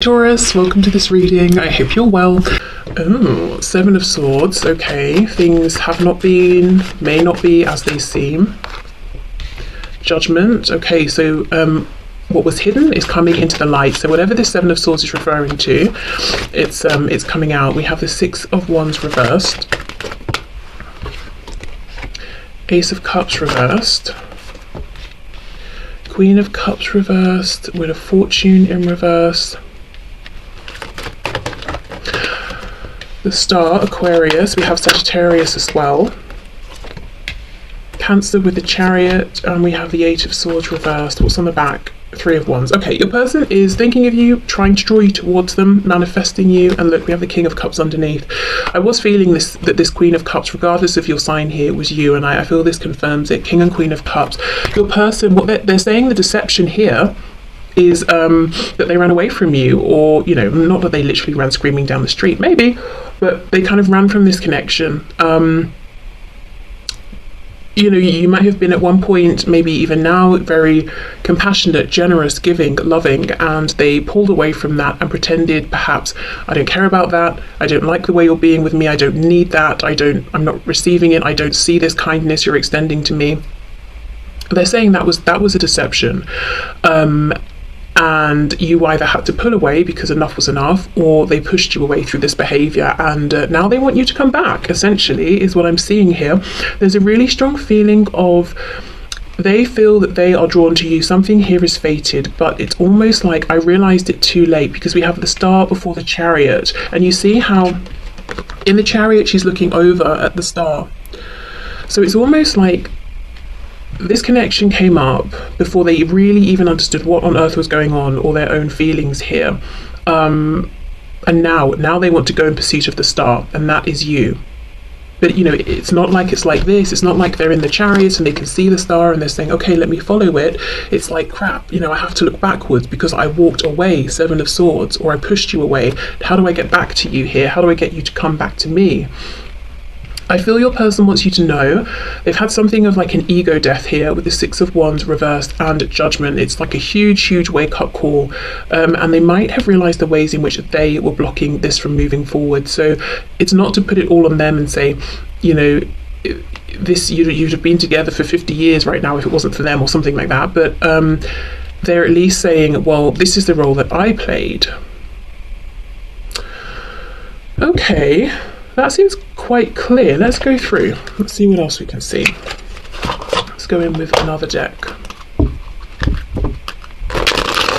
Taurus, welcome to this reading. I hope you're well. Oh, Seven of Swords. Okay, things have not been, may not be as they seem. Judgment. Okay, so what was hidden is coming into the light. So whatever this Seven of Swords is referring to, it's coming out. We have the Six of Wands reversed, Ace of Cups reversed, Queen of Cups reversed, with a Fortune in reverse. The Star, Aquarius, we have Sagittarius as well. Cancer with the Chariot, and we have the Eight of Swords reversed. What's on the back? Three of Wands. Okay, your person is thinking of you, trying to draw you towards them, manifesting you, and look, we have the King of Cups underneath. I was feeling that this Queen of Cups, regardless of your sign here, was you, and I feel this confirms it. King and Queen of Cups. Your person, what they're saying, the deception here is that they ran away from you, or, you know, not that they literally ran screaming down the street, maybe, but they kind of ran from this connection. You know, you might have been at one point, maybe even now, very compassionate, generous, giving, loving, and they pulled away from that and pretended, perhaps, I don't care about that, I don't like the way you're being with me, I don't need that, I'm not receiving it, I don't see this kindness you're extending to me. They're saying that was a deception. And you either had to pull away because enough was enough, or they pushed you away through this behavior, and now they want you to come back, essentially, is what I'm seeing here. There's a really strong feeling of they feel that they are drawn to you. Something here is fated, but it's almost like I realized it too late, because we have the Star before the Chariot, and you see how in the Chariot she's looking over at the Star. So it's almost like this connection came up before they really even understood what on earth was going on, or their own feelings here. And now they want to go in pursuit of the Star, and that is you. But, you know, it's not like it's like this. It's not like they're in the Chariot and they can see the Star and they're saying, okay, let me follow it. It's like, crap, you know, I have to look backwards because I walked away, Seven of Swords, or I pushed you away. How do I get back to you here? How do I get you to come back to me? I feel your person wants you to know they've had something of like an ego death here with the Six of Wands reversed and Judgment. It's like a huge wake-up call, and they might have realized the ways in which they were blocking this from moving forward. So it's not to put it all on them and say, you know, this you'd have been together for 50 years right now if it wasn't for them, or something like that, but they're at least saying, well, this is the role that I played. Okay, that seems quite clear. Let's go through. Let's see what else we can see. Let's go in with another deck.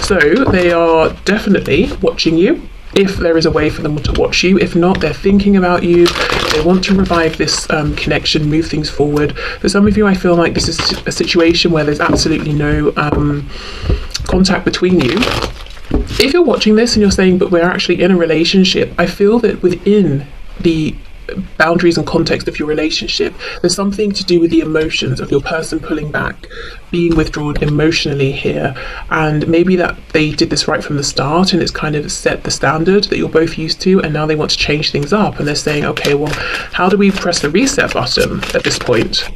So they are definitely watching you, if there is a way for them to watch you. If not, they're thinking about you. They want to revive this connection, move things forward. For some of you, I feel like this is a situation where there's absolutely no contact between you. If you're watching this and you're saying, but we're actually in a relationship, I feel that within the boundaries and context of your relationship, there's something to do with the emotions of your person pulling back, being withdrawn emotionally here, and maybe that they did this right from the start and it's kind of set the standard that you're both used to, and now they want to change things up, and they're saying, okay, well, how do we press the reset button at this point?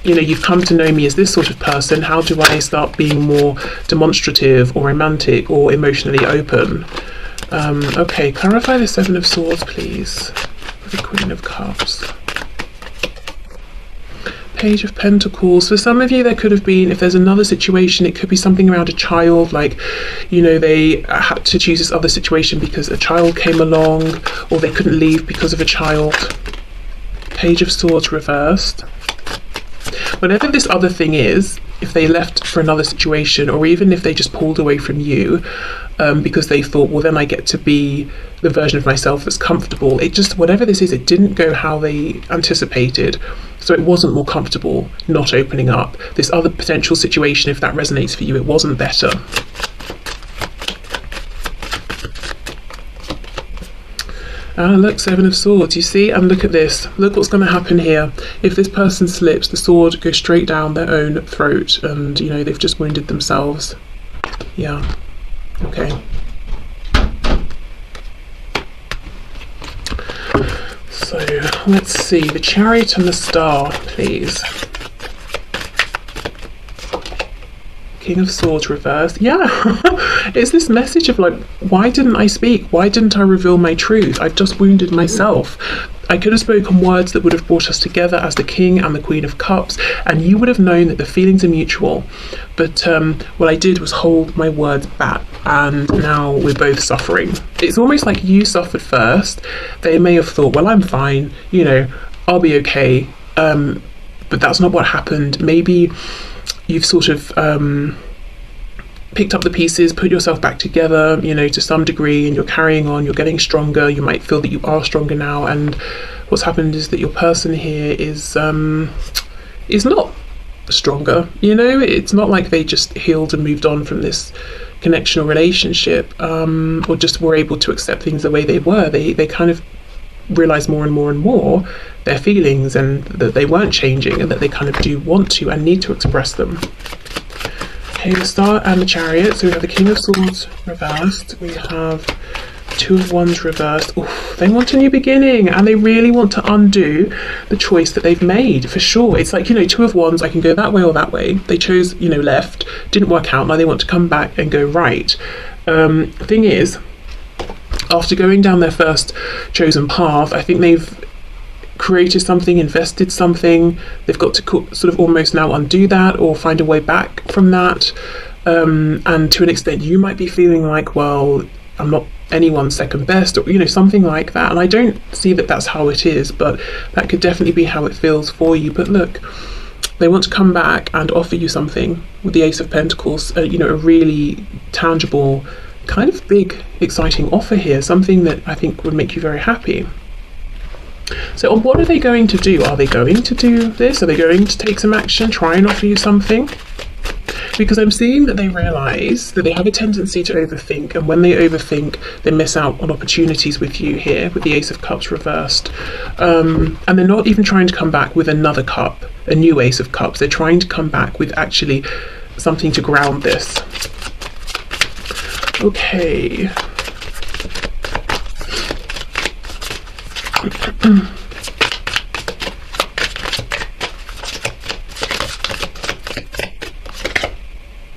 You know, you've come to know me as this sort of person. How do I start being more demonstrative or romantic or emotionally open? Okay, clarify the Seven of Swords, please. The Queen of Cups. Page of Pentacles. For some of you, there could have been, if there's another situation, it could be something around a child, like, you know, they had to choose this other situation because a child came along, or they couldn't leave because of a child. Page of Swords reversed. Whatever this other thing is, if they left for another situation, or even if they just pulled away from you because they thought, well, then I get to be the version of myself that's comfortable. It just, whatever this is, it didn't go how they anticipated. So it wasn't more comfortable not opening up. This other potential situation, if that resonates for you, it wasn't better. Look, Seven of Swords, you see, and look at this. Look what's going to happen here. If this person slips, the sword goes straight down their own throat, and, you know, they've just wounded themselves. Yeah. Okay. So, let's see. The Chariot and the Star, please. King of Swords reversed. Yeah, it's this message of like, why didn't I speak? Why didn't I reveal my truth? I've just wounded myself. I could have spoken words that would have brought us together as the King and the Queen of Cups, and you would have known that the feelings are mutual. But what I did was hold my words back, and now we're both suffering. It's almost like you suffered first. They may have thought, well, I'm fine, you know, I'll be okay. But that's not what happened. Maybe you've sort of picked up the pieces, put yourself back together, you know, to some degree, and you're carrying on, you're getting stronger. You might feel that you are stronger now, and what's happened is that your person here is not stronger, you know. It's not like they just healed and moved on from this connection or relationship, or just were able to accept things the way they were. They kind of realize more and more and more their feelings, and that they weren't changing, and that they kind of do want to and need to express them. Okay, the Star and the Chariot. So we have the King of Swords reversed, we have Two of Wands reversed. Oof, they want a new beginning, and they really want to undo the choice that they've made, for sure. It's like, you know, Two of Wands, I can go that way or that way. They chose, you know, left, didn't work out, now they want to come back and go right. Thing is, after going down their first chosen path, I think they've created something, invested something. They've got to sort of almost now undo that or find a way back from that. And to an extent, you might be feeling like, well, I'm not anyone's second best, or, you know, something like that. And I don't see that that's how it is, but that could definitely be how it feels for you. But look, they want to come back and offer you something with the Ace of Pentacles, you know, a really tangible, kind of big, exciting offer here, something that I think would make you very happy. So what are they going to do? Are they going to do this? Are they going to take some action, try and offer you something? Because I'm seeing that they realise that they have a tendency to overthink, and when they overthink, they miss out on opportunities with you here, with the Ace of Cups reversed. And they're not even trying to come back with another cup, a new Ace of Cups. They're trying to come back with actually something to ground this. Okay.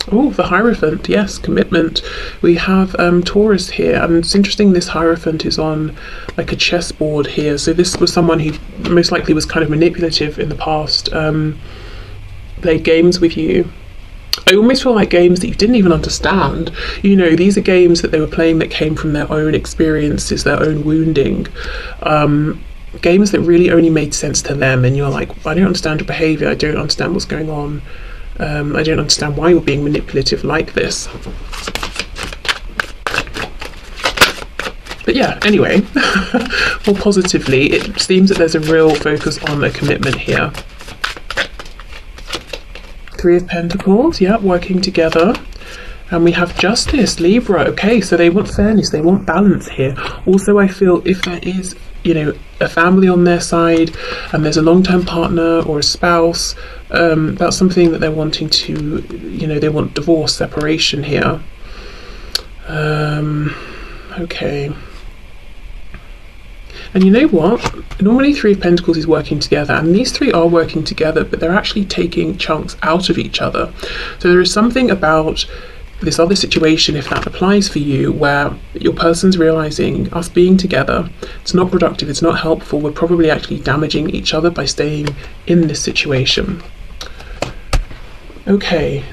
Oh, the Hierophant, yes, commitment. We have Taurus here, and it's interesting this Hierophant is on like a chessboard here. So this was someone who most likely was kind of manipulative in the past, played games with you. I almost feel like games that you didn't even understand. You know, these are games that they were playing that came from their own experiences, their own wounding. Games that really only made sense to them, and you're like, I don't understand your behaviour, I don't understand what's going on. I don't understand why you're being manipulative like this. But yeah, anyway, more positively, it seems that there's a real focus on a commitment here. Three of Pentacles, yeah, working together. And we have Justice, Libra. Okay, so they want fairness, they want balance here. Also, I feel if there is, you know, a family on their side, and there's a long-term partner or a spouse, that's something that they're wanting to, you know, they want divorce, separation here. Okay. And you know what? Normally Three of Pentacles is working together, and these three are working together, but they're actually taking chunks out of each other. So there is something about this other situation, if that applies for you, where your person's realizing us being together, it's not productive, it's not helpful, we're probably actually damaging each other by staying in this situation. Okay,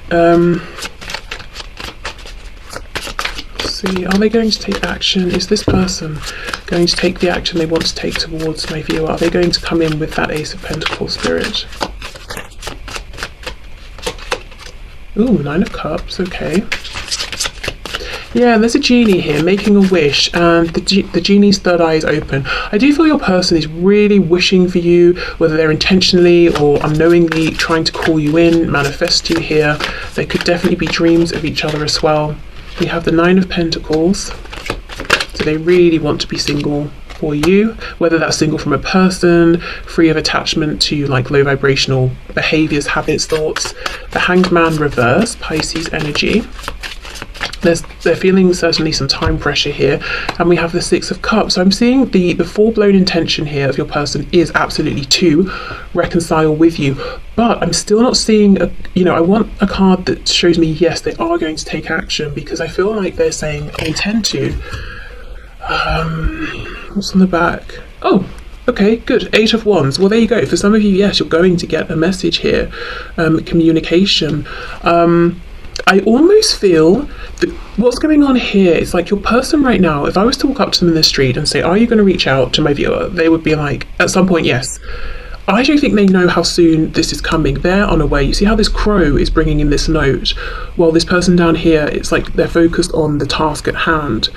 see, are they going to take action? Is this person going to take the action they want to take towards my viewer? Are they going to come in with that Ace of Pentacles spirit? Ooh, Nine of Cups, okay. Yeah, there's a genie here making a wish, and the genie's third eye is open. I do feel your person is really wishing for you, whether they're intentionally or unknowingly trying to call you in, manifest you here. There could definitely be dreams of each other as well. We have the Nine of Pentacles, so they really want to be single for you, whether that's single from a person, free of attachment to like low vibrational behaviors, habits, thoughts. The Hanged Man reverse, Pisces energy. They're feeling certainly some time pressure here, and we have the Six of Cups. So I'm seeing the full-blown intention here of your person is absolutely to reconcile with you, but I'm still not seeing I want a card that shows me yes, they are going to take action, because I feel like they're saying I intend to. What's on the back? Oh, okay, good. Eight of Wands. Well, there you go. For some of you, yes, you're going to get a message here. Communication. I almost feel that what's going on here is like your person right now, if I was to walk up to them in the street and say, are you going to reach out to my viewer? They would be like, at some point, yes. I don't think they know how soon this is coming. They're unaware. You see how this crow is bringing in this note? While this person down here, it's like they're focused on the task at hand,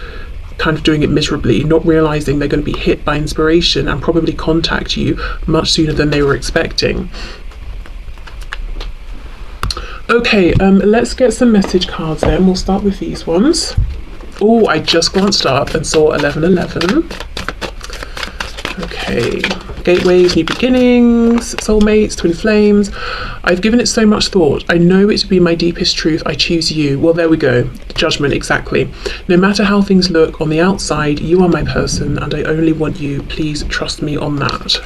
kind of doing it miserably, not realizing they're going to be hit by inspiration and probably contact you much sooner than they were expecting. Okay, let's get some message cards then. We'll start with these ones. Oh, I just glanced up and saw 1111. Okay, gateways, new beginnings, soulmates, twin flames. I've given it so much thought. I know it to be my deepest truth. I choose you. Well, there we go. Judgment, exactly. No matter how things look on the outside, you are my person, and I only want you. Please trust me on that.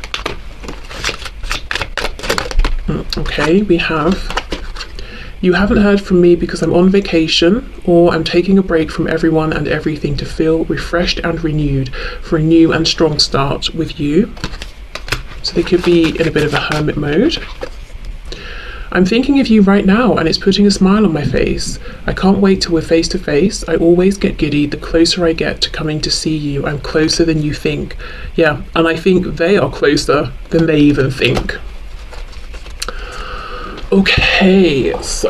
Okay, we have... You haven't heard from me because I'm on vacation, or I'm taking a break from everyone and everything to feel refreshed and renewed for a new and strong start with you. So they could be in a bit of a hermit mode. I'm thinking of you right now and it's putting a smile on my face. I can't wait till we're face to face. I always get giddy the closer I get to coming to see you. I'm closer than you think. Yeah, and I think they are closer than they even think. Okay, so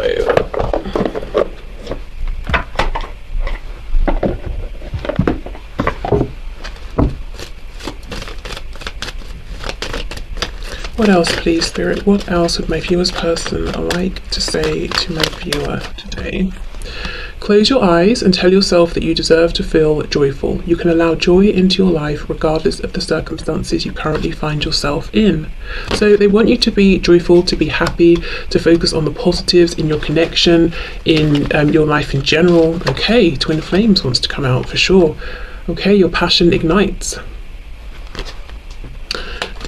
what else, please, Spirit? What else would my viewer's person like to say to my viewer today? Close your eyes and tell yourself that you deserve to feel joyful. You can allow joy into your life regardless of the circumstances you currently find yourself in. So they want you to be joyful, to be happy, to focus on the positives in your connection, in your life in general. Okay, Twin Flames wants to come out for sure. Okay, your passion ignites.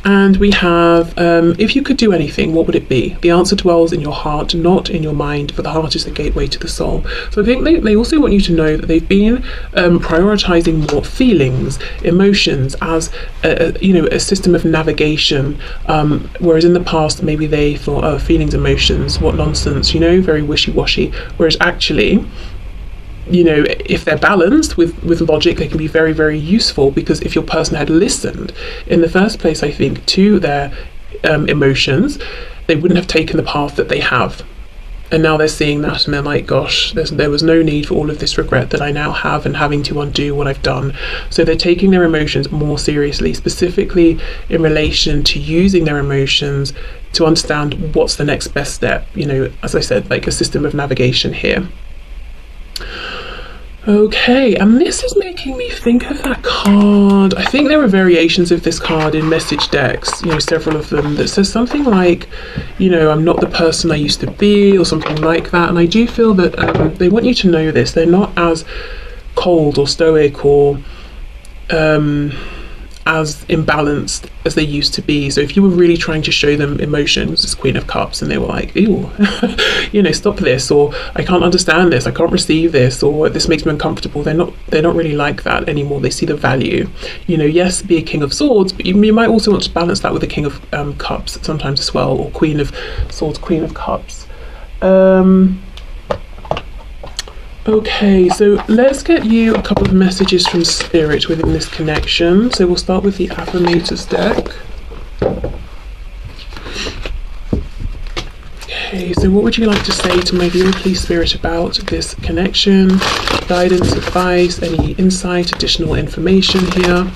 And we have, if you could do anything, what would it be? The answer dwells in your heart, not in your mind, for the heart is the gateway to the soul. So I think they also want you to know that they've been prioritizing more feelings, emotions as a system of navigation, whereas in the past maybe they thought, oh, feelings, emotions, what nonsense, very wishy-washy, whereas actually, if they're balanced with logic, they can be very, very useful, because if your person had listened in the first place, I think, to their emotions, they wouldn't have taken the path that they have. And now they're seeing that and they're like, gosh, there was no need for all of this regret that I now have and having to undo what I've done. So they're taking their emotions more seriously, specifically in relation to using their emotions to understand what's the next best step. As I said, like a system of navigation here. Okay, and this is making me think of that card. I think there are variations of this card in message decks, several of them, that says something like, I'm not the person I used to be, or something like that. And I do feel that they want you to know this. They're not as cold or stoic or as imbalanced as they used to be. So if you were really trying to show them emotions as Queen of Cups and they were like, ew, stop this, or I can't understand this, I can't receive this, or this makes me uncomfortable, they're not really like that anymore. They see the value. Yes, be a King of Swords, but you might also want to balance that with a King of Cups sometimes as well, or Queen of Swords, Queen of Cups. Okay, so let's get you a couple of messages from Spirit within this connection. So we'll start with the Affirmators deck. Okay, so what would you like to say to my viewer, please, Spirit, about this connection? Guidance, advice, any insight, additional information here?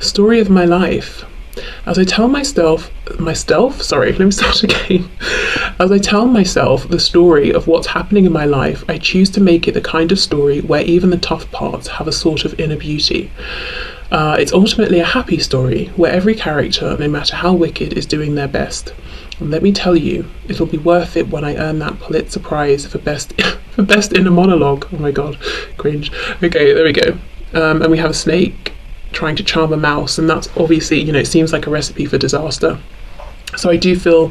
Story of my life. As I tell myself, sorry, let me start again. As I tell myself the story of what's happening in my life, I choose to make it the kind of story where even the tough parts have a sort of inner beauty. It's ultimately a happy story where every character, no matter how wicked, is doing their best. And let me tell you, it'll be worth it when I earn that Pulitzer Prize for best for best inner monologue. Oh my god, cringe. Okay, there we go. And we have a snake trying to charm a mouse, and that's obviously, it seems like a recipe for disaster. So I do feel,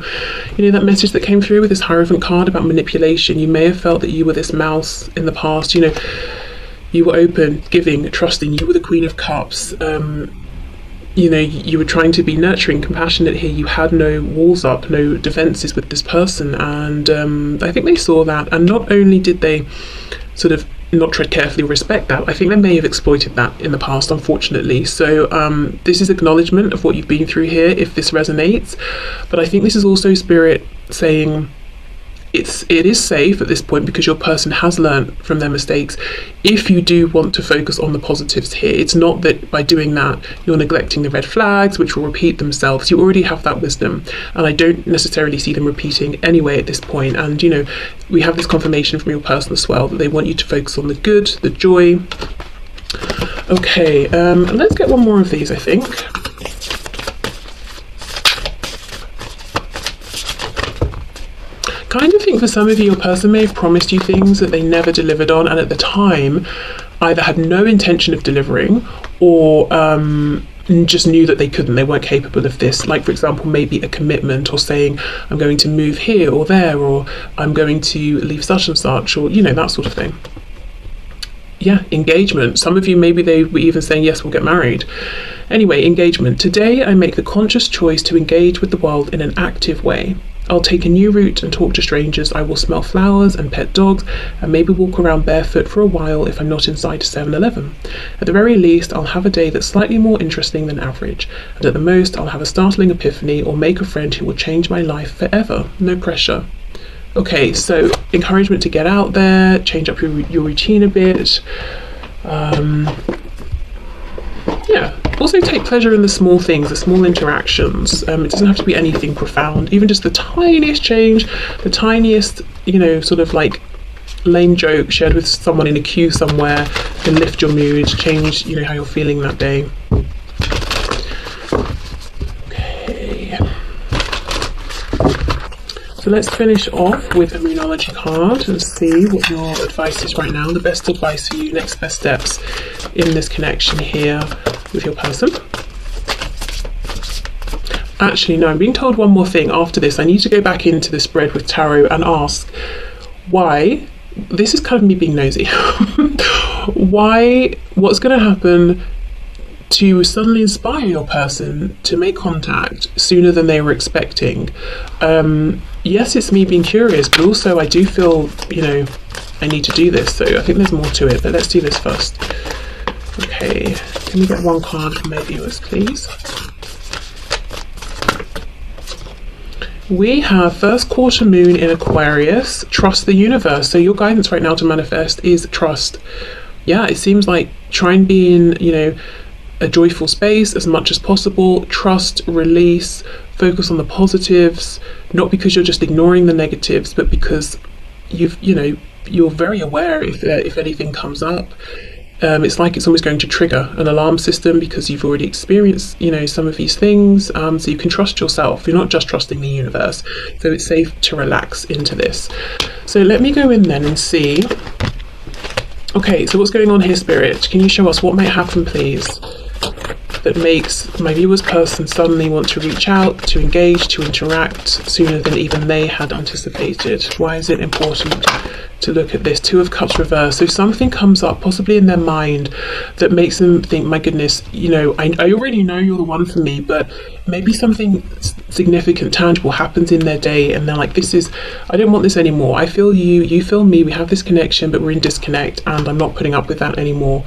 that message that came through with this Hierophant card about manipulation. You may have felt that you were this mouse in the past. You were open, giving, trusting. You were the Queen of Cups. You were trying to be nurturing, compassionate here. You had no walls up, no defenses with this person. And I think they saw that. And not only did they sort of not tread carefully or respect that, I think they may have exploited that in the past, unfortunately. So this is acknowledgement of what you've been through here, if this resonates. But I think this is also Spirit saying it is safe at this point because your person has learned from their mistakes. If you do want to focus on the positives here, it's not that by doing that you're neglecting the red flags, which will repeat themselves. You already have that wisdom, and I don't necessarily see them repeating anyway at this point. And we have this confirmation from your person as well that they want you to focus on the good, the joy. Okay, let's get one more of these, I think. Kind of think for some of you, your person may have promised you things that they never delivered on, and at the time either had no intention of delivering or just knew that they couldn't, they weren't capable of this. Like, for example, maybe a commitment, or saying I'm going to move here or there, or I'm going to leave such and such, or that sort of thing. Yeah, engagement. Some of you, maybe they were even saying, yes, we'll get married. Anyway, engagement. Today I make the conscious choice to engage with the world in an active way. I'll take a new route and talk to strangers. I will smell flowers and pet dogs, and maybe walk around barefoot for a while if I'm not inside 7-Eleven. At the very least, I'll have a day that's slightly more interesting than average, and at the most, I'll have a startling epiphany or make a friend who will change my life forever. No pressure. Okay, so encouragement to get out there, change up your routine a bit. Yeah, also take pleasure in the small things, the small interactions. It doesn't have to be anything profound, even just the tiniest change, the tiniest, sort of like lame joke shared with someone in a queue somewhere can lift your mood, change, how you're feeling that day. Okay. So let's finish off with a Moonology card and see what your advice is right now, the best advice for you, next best steps in this connection here with your person. Actually, no, I'm being told one more thing after this. I need to go back into the spread with tarot and ask why, this is kind of me being nosy, what's going to happen to suddenly inspire your person to make contact sooner than they were expecting. Yes, it's me being curious, but also I do feel, I need to do this, so I think there's more to it, but let's do this first. Okay, can we get one card from my viewers, please? We have first quarter moon in Aquarius, trust the universe. So your guidance right now to manifest is trust. Yeah, it seems like try and be in, a joyful space as much as possible. Trust, release, focus on the positives, not because you're just ignoring the negatives, but because you're very aware if anything comes up. It's like it's almost going to trigger an alarm system because you've already experienced, some of these things. So you can trust yourself. You're not just trusting the universe. So it's safe to relax into this. So let me go in then and see. Okay, so what's going on here, Spirit? Can you show us what might happen, please, that makes my viewer's person suddenly want to reach out, to engage, to interact sooner than even they had anticipated? Why is it important to look at this? 2 of Cups reversed. So something comes up possibly in their mind that makes them think, my goodness, I already know you're the one for me, but maybe something significant, tangible happens in their day and they're like, I don't want this anymore. I feel you, you feel me, we have this connection, but we're in disconnect and I'm not putting up with that anymore.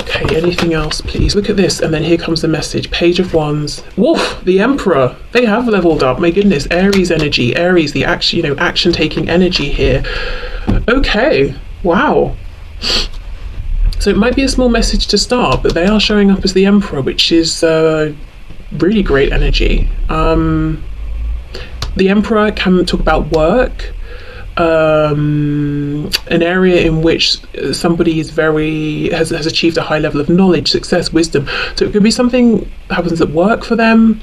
Okay, anything else, please? Look at this, and then here comes the message. Page of Wands. Woof! The Emperor. They have leveled up. My goodness. Aries energy. Aries, the action, action-taking energy here. Okay. Wow. So it might be a small message to start, but they are showing up as the Emperor, which is really great energy. The Emperor can talk about work. an area in which somebody is has achieved a high level of knowledge, success, wisdom. So it could be something that happens at work for them.